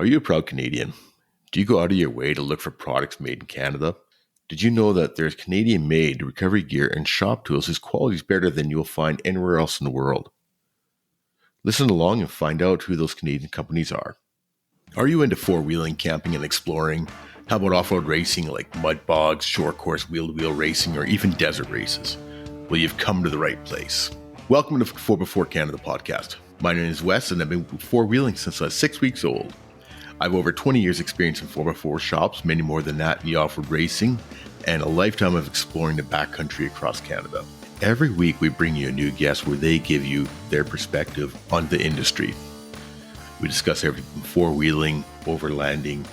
Are you a proud Canadian? Do you go out of your way to look for products made in Canada? Did you know that there's Canadian-made recovery gear and shop tools whose quality is better than you'll find anywhere else in the world? Listen along and find out who those Canadian companies are. Are you into four-wheeling, camping, and exploring? How about off-road racing like mud bogs, short course wheel-to-wheel racing, or even desert races? Well, you've come to the right place. Welcome to 4x4 Canada podcast. My name is Wes, and I've been four-wheeling since I was 6 weeks old. I have over 20 years experience in 4x4 shops, many more than that in the off-road racing, and a lifetime of exploring the backcountry across Canada. Every week we bring you a new guest where they give you their perspective on the industry. We discuss everything from four-wheeling, overlanding,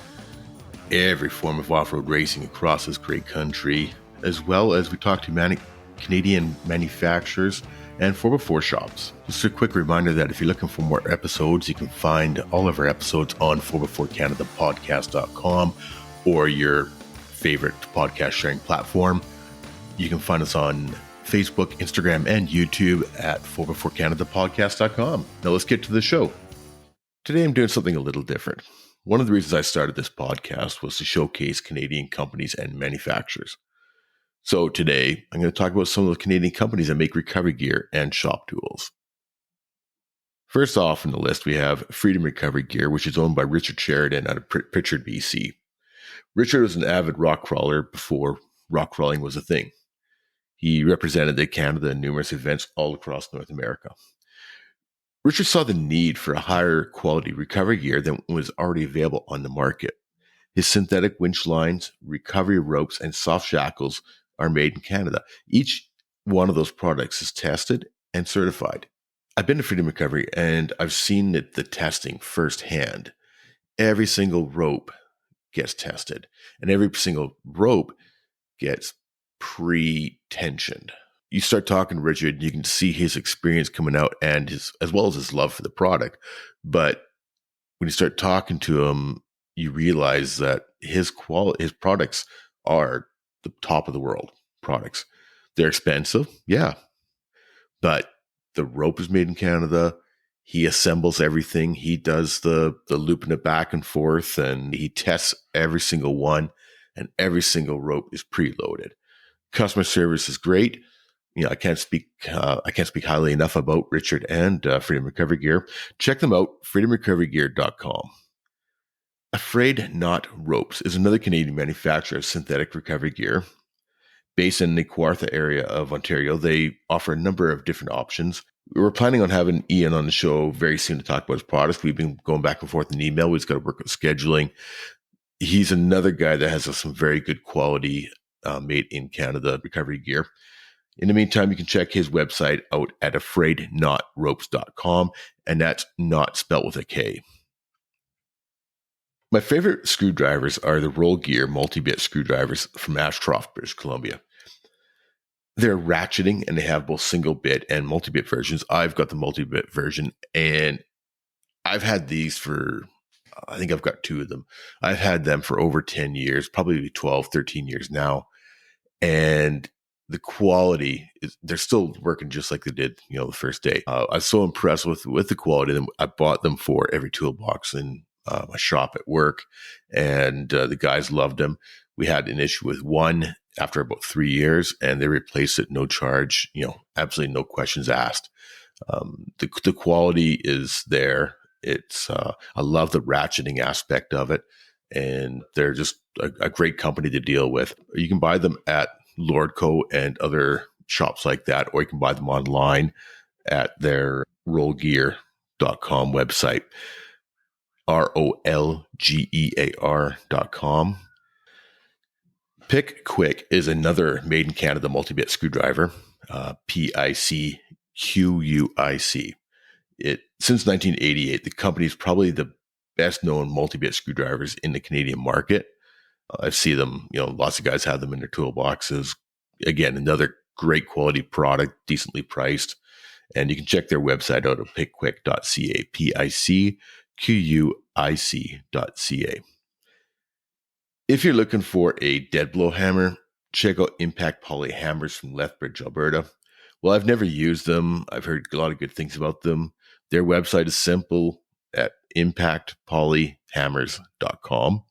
every form of off-road racing across this great country, as well as we talk to Canadian manufacturers and 4x4 shops. Just a quick reminder that if you're looking for more episodes, you can find all of our episodes on 4x4canadapodcast.com or your favorite podcast sharing platform. You can find us on Facebook, Instagram, and YouTube at 4x4canadapodcast.com. Now let's get to the show. Today I'm doing something a little different. One of the reasons I started this podcast was to showcase Canadian companies and manufacturers. So today, I'm going to talk about some of the Canadian companies that make recovery gear and shop tools. First off on the list, we have Freedom Recovery Gear, which is owned by Richard Sheridan out of Pritchard, BC. Richard was an avid rock crawler before rock crawling was a thing. He represented Canada in numerous events all across North America. Richard saw the need for a higher quality recovery gear than was already available on the market. His synthetic winch lines, recovery ropes, and soft shackles are made in Canada. Each one of those products is tested and certified. I've been to Freedom Recovery and I've seen the testing firsthand. Every single rope gets tested and every single rope gets pre-tensioned. You start talking to Richard, you can see his experience coming out and as well as his love for the product. But when you start talking to him, you realize that his products are the top of the world products. They're expensive, yeah, but the rope is made in Canada. He assembles everything. He does the looping it back and forth, and he tests every single one, and every single rope is preloaded. Customer service is great. I can't speak highly enough about Richard and Freedom Recovery Gear. Check them out, freedomrecoverygear.com. Afraid Not Ropes is another Canadian manufacturer of synthetic recovery gear. Based in the Kawartha area of Ontario, they offer a number of different options. We were planning on having Ian on the show very soon to talk about his products. We've been going back and forth in email. We've got to work with scheduling. He's another guy that has some very good quality made in Canada recovery gear. In the meantime, you can check his website out at afraidnotropes.com, and that's not spelled with a K. My favorite screwdrivers are the Roll Gear multi-bit screwdrivers from Ashcroft, British Columbia. They're ratcheting and they have both single bit and multi-bit versions. I've got the multi-bit version and I've had these I think I've got two of them. I've had them for over 10 years, probably 12, 13 years now. And the quality they're still working just like they did, the first day. I was so impressed with the quality of them. I bought them for every toolbox in my shop at work, and the guys loved them. We had an issue with one after about 3 years, and they replaced it, no charge, absolutely no questions asked. The quality is there. It's I love the ratcheting aspect of it, and they're just a great company to deal with. You can buy them at Lordco and other shops like that, or you can buy them online at their rollgear.com website. ROLGEAR.com. Pick Quick is another made in Canada multi-bit screwdriver, PICQUIC. Since 1988, the company is probably the best known multi-bit screwdrivers in the Canadian market. I see them, lots of guys have them in their toolboxes. Again, another great quality product, decently priced. And you can check their website out at pickquick.ca, PICQUIC.ca. If you're looking for a dead blow hammer, check out Impact Poly Hammers from Lethbridge, Alberta. Well, I've never used them. I've heard a lot of good things about them. Their website is simple at impactpolyhammers.com.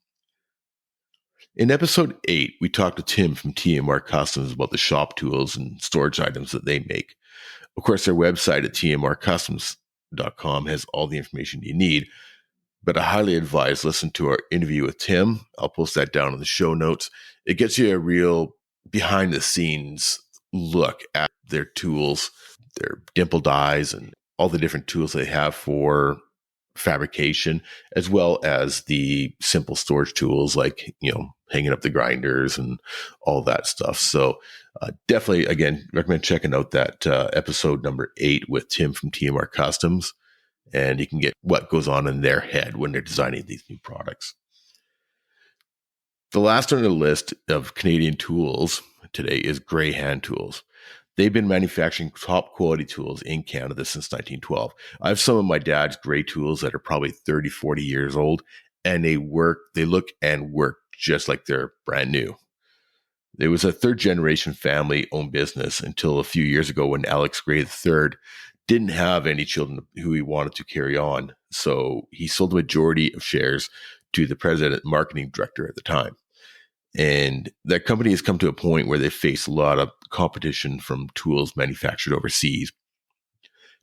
In episode 8, we talked to Tim from TMR Customs about the shop tools and storage items that they make. Of course, their website at tmrcustoms.com has all the information you need, but I highly advise listen to our interview with Tim. I'll post that down in the show notes. It gets you a real behind-the-scenes look at their tools, their dimple dies, and all the different tools they have for fabrication, as well as the simple storage tools like, hanging up the grinders and all that stuff. So definitely, again, recommend checking out that episode number 8 with Tim from TMR Customs, and you can get what goes on in their head when they're designing these new products. The last on the list of Canadian tools today is Gray Hand Tools. They've been manufacturing top quality tools in Canada since 1912. I have some of my dad's Gray tools that are probably 30, 40 years old, and they look and work just like they're brand new. It was a third generation family owned business until a few years ago when Alex Gray III didn't have any children who he wanted to carry on. So he sold the majority of shares to the president and marketing director at the time. And that company has come to a point where they face a lot of competition from tools manufactured overseas.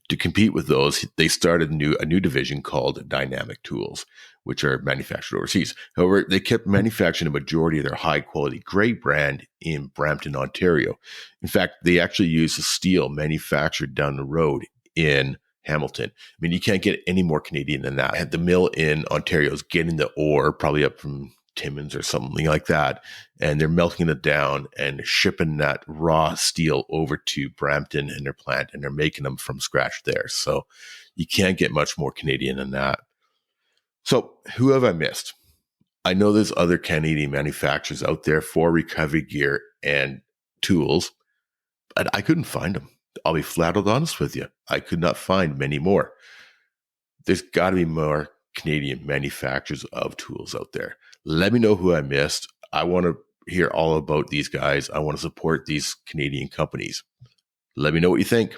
To compete with those, they started a new division called Dynamic Tools, which are manufactured overseas. However, they kept manufacturing a majority of their high-quality Gray brand in Brampton, Ontario. In fact, they actually use the steel manufactured down the road in Hamilton. I mean, you can't get any more Canadian than that. The mill in Ontario is getting the ore, probably up from Timmins or something like that, and they're melting it down and shipping that raw steel over to Brampton in their plant, and they're making them from scratch there. So you can't get much more Canadian than that. So who have I missed? I know there's other Canadian manufacturers out there for recovery gear and tools, but I couldn't find them. I'll be flat out honest with you. I could not find many more. There's got to be more Canadian manufacturers of tools out there. Let me know who I missed. I want to hear all about these guys. I want to support these Canadian companies. Let me know what you think.